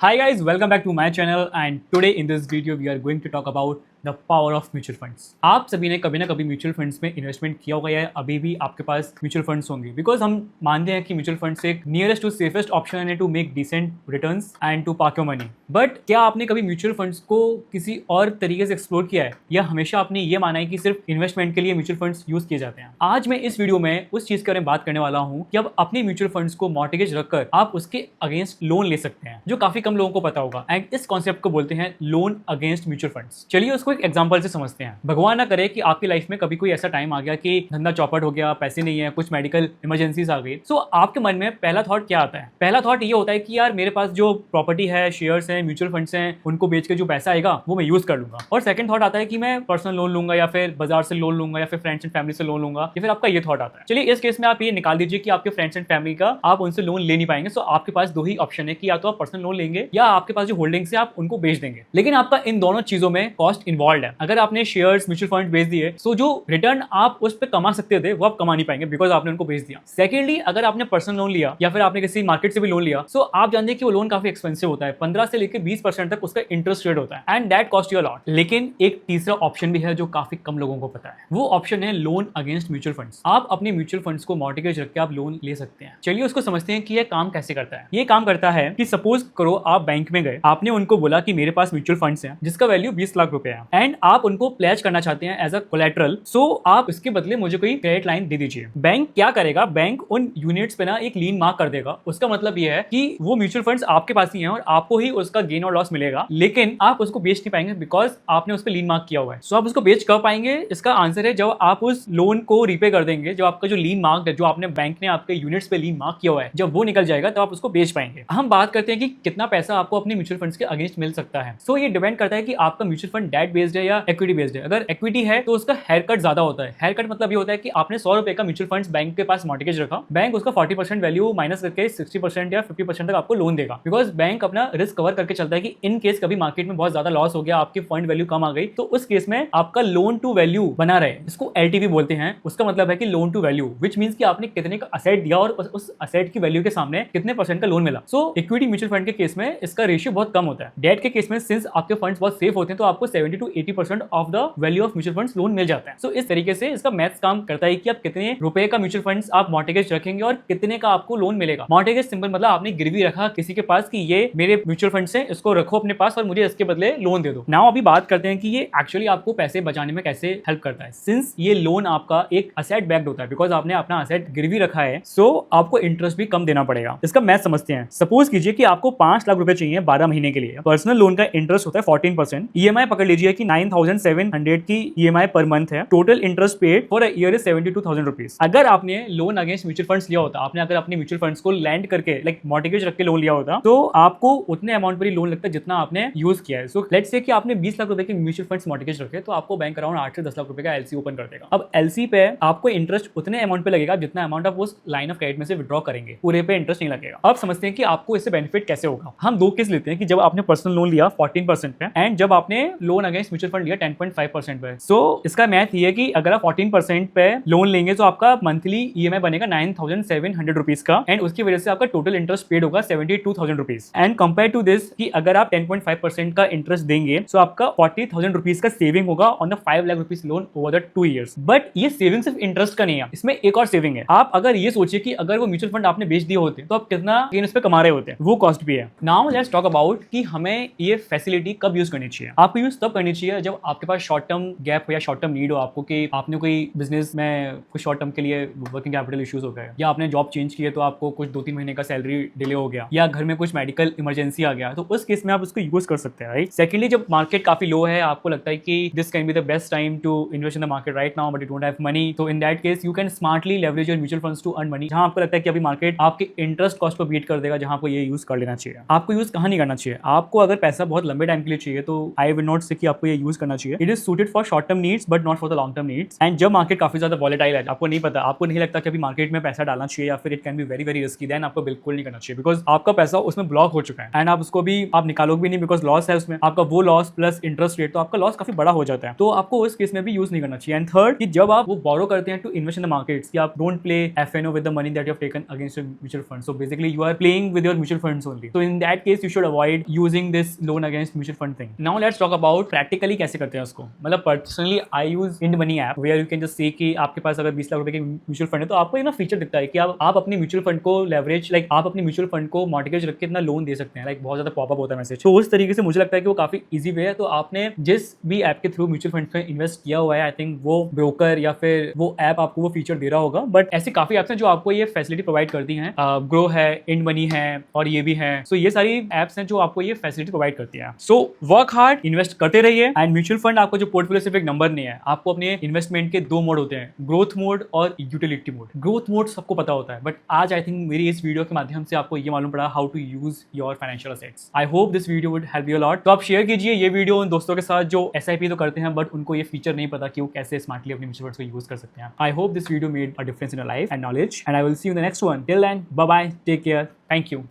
Hi guys, welcome back to my channel and today in this video we are going to talk about the power of mutual funds. आप सभी ने कभी ना कभी mutual funds में investment किया होगा या अभी भी आपके पास म्यूचुअल फंड्स होंगे, बिकॉज हम मानते हैं कि म्यूचुअल फंड्स एक नियरेस्ट टू सेफेस्ट ऑप्शन है to make decent returns and to park your money. But क्या आपने कभी म्यूचुअल फंड्स को किसी और तरीके से एक्सप्लोर किया है या हमेशा आपने ये माना है कि सिर्फ इन्वेस्टमेंट के लिए म्यूचुअल फंड्स यूज किए जाते हैं? आज मैं इस वीडियो में उस चीज के बारे में बात करने वाला हूँ कि अब अपने म्यूचुअल फंड्स को मॉर्टगेज रखकर आप उसके अगेंस्ट लोन ले सकते हैं, जो काफी कम लोगों को पता होगा। एंड इस कॉन्सेप्ट को बोलते हैं लोन अगेंस्ट म्यूचुअल फंड्स। चलिए उसको एक एग्जांपल से समझते हैं। भगवान ना करे कि आपकी लाइफ में कभी कोई ऐसा टाइम आ गया कि धंधा चौपट हो गया, पैसे नहीं है, कुछ मेडिकल इमरजेंसीज आ गई, सो आपके मन में पहला थॉट क्या आता है? पहला थॉट ये होता है कि यार मेरे पास जो प्रॉपर्टी है, शेयर्स हैं, म्यूचुअल फंड्स हैं, उनको बेच के जो पैसा आएगा वो मैं यूज कर लूंगा। और सेकंड थॉट आता है कि मैं पर्सनल लोन लूंगा या फिर बाजार से लोन लूंगा या फिर फ्रेंड्स एंड फैमिली से लोन लूंगा, या फिर आपका ये थॉट आता है। चलिए इस केस में आप ये निकाल दीजिए कि आपके फ्रेंड्स एंड फैमिली का आप उनसे लोन ले नहीं पाएंगे, सो आपके पास दो ही ऑप्शन है कि या तो आप पर्सनल लोन लेंगे या आपके पास जो होल्डिंग्स है आप उनको बेच देंगे। लेकिन आपका इन दोनों चीजों में कॉस्ट इन्वॉल्व है। अगर आपने शेयर्स, म्यूचुअल फंड बेच दिए, सो जो रिटर्न आप उस पर कमा सकते थे वो आप कमा नहीं पाएंगे बिकॉज आपने उनको बेच दिया। सेकेंडली, अगर आपने पर्सनल लोन लिया या फिर आपने किसी मार्केट से भी लोन लिया, सो आप जानते हैं कि वो लोन काफी एक्सपेंसिव होता है, 15 से लेकर 20% तक उसका इंटरेस्ट रेट होता है and that cost you a lot. लेकिन एक तीसरा ऑप्शन भी है जो काफी कम लोगों को पता है, वो ऑप्शन है लोन अगेंस्ट म्यूचुअल फंड्स। आप अपने म्यूचुअल फंड्स को मॉर्टगेज रख के आप लोन ले सकते हैं। चलिए उसको समझते हैं कि ये काम कैसे करता है। ये काम करता है कि सपोज करो आप बैंक में गए, आपने उनको बोला कि मेरे पास म्यूचुअल फंड्स हैं जिसका वैल्यू 20 लाख रुपए है एंड आप उनको प्लेज करना चाहते हैं एज अ कोलेटरल, सो आप इसके बदले मुझे कोई क्रेडिट लाइन दे दीजिए। बैंक क्या करेगा? बैंक उन यूनिट्स पे ना एक लीन मार्क कर देगा। उसका मतलब ये है कि वो म्यूचुअल फंड्स आपके पास ही हैं और आपको ही उसका गेन और लॉस मिलेगा, लेकिन आप उसको बेच नहीं पाएंगे बिकॉज आपने उस पर लीन मार्क किया हुआ है। सो आप उसको बेच कब पाएंगे? इसका आंसर है जब आप उस लोन को रीपे कर देंगे। जब आपका जो लीन मार्क है, जो आपने बैंक ने आपके यूनिट्स पे लीन मार्क किया हुआ है, जब वो निकल जाएगा तब आप उसको बेच पाएंगे। हम बात करते हैं कि कितना पैसा आपको अपने म्यूचुअल फंड्स के अगेंस्ट मिल सकता है। सो ये डिपेंड करता है कि आपका म्यूचुअल फंड डेट बेस्ड है या इक्विटी बेस्ड है। अगर इक्विटी है तो उसका हेयर कट ज्यादा होता है। हेयर कट मतलब ये होता है कि आपने 100 रुपए का म्यूचुअल फंड्स बैंक के पास मॉर्टगेज रखा, बैंक उसका 40% वैल्यू माइनस करके 60% या 50% तक आपको लोन देगा, बिकॉज बैंक अपना रिस्क कवर करके चलता है कि इन केस कभी मार्केट में बहुत ज्यादा लॉस हो गया, आपकी फंड वैल्यू कम आ गई, तो उस केस में आपका लोन टू वैल्यू बना रहे। इसको एलटीवी बोलते हैं। उसका मतलब है कि loan to value, which means कि आपने कितने का असेट दिया और उस असेट की वैल्यू के सामने कितने परसेंट का लोन मिला। सो इक्विटी म्यूचुअल फंड के केस में इसका रेशियो बहुत कम होता है। डेट के केस में सिंस आपके फंड्स बहुत सेफ होते हैं तो आपको 70 to 80% off the value of mutual funds loan मिल जाता है। सो इस तरीके से इसका मैथ्स काम करता है कि आप कितने रुपए का म्यूचुअल फंड्स आप मॉर्टगेज रखेंगे और कितने का आपको लोन मिलेगा। मॉर्टगेज सिंपल मतलब आपने गिरवी रखा किसी के पास कि ये मेरे म्यूचुअल फंड्स हैं, इसको रखो अपने पास और मुझे इसके बदले लोन दे दो। नाउ अभी बात करते हैं कि ये एक्चुअली आपको पैसे बचाने में कैसे हेल्प करता है। सिंस ये लोन आपका एक असेट बैक्ड होता है, बिकॉज आपने अपना असेट गिरवी रखा है, सो आपको इंटरेस्ट भी कम देना पड़ेगा। इसका मैथ समझते हैं। सपोज कीजिए कि आपको 5 लाख रुपए चाहिए 12 महीने के लिए। पर्सनल लोन का इंटरेस्ट होता है 14%। ईएमआई पकड़ लीजिए कि 9,700 की ईएमआई पर मंथ है। Total interest paid for a year is 72,000 rupees. अगर आपने लोन अगेंस्ट म्यूचुअल फंड्स लिया होता, आपने अगर अपने म्यूचुअल फंड्स को लैंड करके लाइक मॉर्टगेज रख के लोन लिया होता, तो आपको उतने अमाउंट पर ही लोन लगता है जितना आपने यूज किया है। सो लेट्स से कि आपने 20 लाख रुपए के म्यूचुअल फंड्स मॉर्टगेज रखे, तो आपको बैंक अराउंड 8 से 10 लाख रुपए का एलसी ओपन कर देगा। अब एलसी पे आपको इंटरेस्ट उतने अमाउंट पे लगेगा जितना अमाउंट आप उस लाइन ऑफ क्रेडिट में से विड्रॉ करेंगे, पूरे पे इंटरेस्ट नहीं लगेगा। अब समझते हैं कि आपको इससे बेनिफिट कैसे होगा। हम दो केस लेते हैं कि जब आपने पर्सनल लोन लिया 14% पे एंड जब आपने लोन अगेंस्ट म्यूचुअल फंड लिया 10.5% पे। सो इसका मैथ ये है कि अगर आप 14% पे लोन लेंगे तो आपका मंथली ईएमआई बनेगा 9,700 रुपीज का एंड उसकी वजह से आपका टोटल इंटरेस्ट पेड होगा 72,000 rupees. And compare to this कि अगर आप 10.5% का इंटरेस्ट देंगे तो आपका 40,000 रुपीज का सेविंग होगा on the 5 lakh rupees loan over the 2 years. But ये सेविंग सिर्फ इंटरेस्ट का नहीं है, इसमें एक और सेविंग है। आप अगर ये सोचिए कि अगर वो म्यूचुअल फंड आपने बेच दिए होते तो आप कितना गेन उस पर कमा रहे होते, वो कॉस्ट भी है। नाउ लेट्स टॉक अबाउट कि हमें ये फैसिलिटी कब यूज करनी चाहिए। आपको यूज तब करनी चाहिए जब आपके पास शॉर्ट टर्म गैप हो या शॉर्ट टर्म नीड हो आपको, कि आपने कोई बिजनेस में कुछ शॉर्ट टर्म के लिए वर्किंग कैपिटल इश्यूज हो गए, या आपने जॉब चेंज की है तो आपको कुछ 2-3 महीने का सैलरी डिले हो गया, या घर में कुछ मेडिकल इमरजेंसी आ गया, तो उस केस में आप उसको यूज कर सकते हैं, राइट। सेकेंडली, जब मार्केट काफी लो है, आपको लगता है कि this can be the best time to invest in the market right now but you don't have money, तो in that case you can smartly leverage your mutual funds to earn money. जहां आपको लगता है कि अभी market आपके interest cost को beat कर देगा, जहां आपको ये यूज कर लेना चाहिए। आपको यूज कहां नहीं करना चाहिए? आपको अगर पैसा बहुत लंबे टाइम के लिए चाहिए तो आई विल नॉट से कि आपको आपको ये यूज करना चाहिए. It is suited for short term needs but not for the long term needs. And जब मार्केट काफी ज्यादा वॉलेटाइल है, आपको नहीं पता, आपको नहीं लगता कि अभी मार्केट में पैसा डालना चाहिए या फिर it can be very very risky, then आपको बिल्कुल नहीं करना चाहिए बिकॉज आपका पैसा उसमें ब्लॉक हो चुका है एंड आप उसको भी आप निकालोगे भी नहीं बिकॉज लॉस है उसमें. आपका वो लॉस प्लस इंटरेस्ट रेट, तो आपका लॉस काफी बड़ा हो जाता है. तो आपको उस केस में भी यूज नहीं करना चाहिए. एंड थर्ड कि जब आप वो बोरो करते हैं to invest in the markets, कि आप don't play FNO with the money that you have taken against your mutual fund. So basically you are playing with your mutual funds only. So in that case you should avoid using this loan against mutual fund thing. Now let's talk about practically कैसे करते हैं उसको. मतलब personally I use Ind Money app where you can just say कि आपके पास अगर 20 लाख रुपए की म्यूचुअल फंड है तो आपको ये ना फीचर दिखता है कि आप अपनी म्यूचुअल फंड को लेवरेज, लाइक आप अपनी म्यूचुअल फंड को मॉर्गेज रख के इतना लोन दे सकते हैं. लाइक बहुत ज्यादा पॉपअप होता है मैसेज. तो उस तरीके से मुझे लगता है कि वो काफी ईजी वे है. तो आपने जिस भी ऐप के थ्रू म्यूचुअल फंड में इन्वेस्ट किया हुआ है, आई थिंक वो ब्रोकर या फिर वो ऐप आपको वो फीचर दे रहा होगा. बट ऐसे काफी ऐप्स हैं जो आपको ये फैसिलिटी प्रोवाइड करती हैं. ग्रो है, इंड मनी है और ये भी है. सो ये सारी एप्स हैं जो आपको ये फैसिलिटी प्रोवाइड करती है. सो वर्क हार्ड, इन्वेस्ट करते रहिए. एंड म्यूचुअल फंड आपको जो पोर्टफोलियो सिर्फ एक नंबर नहीं है. आपको अपने इन्वेस्टमेंट के 2 मोड होते हैं, ग्रोथ मोड और यूटिलिटी मोड. ग्रोथ मोड सबको पता होता है बट आज आई थिंक मेरी इस वीडियो के माध्यम से आपको ये मालूम पड़ा how to use your financial assets. I hope this video would help you a lot. तो आप शेयर कीजिए ये वीडियो उन दोस्तों के साथ जो SIP तो करते हैं बट उनको ये फीचर नहीं पता कि वो कैसे स्मार्टली अपने म्यूचुअल फंड्स को यूज कर सकते हैं. I hope this video made a difference in your life and knowledge and I will see you in the next one. Till then bye bye, take care, thank you.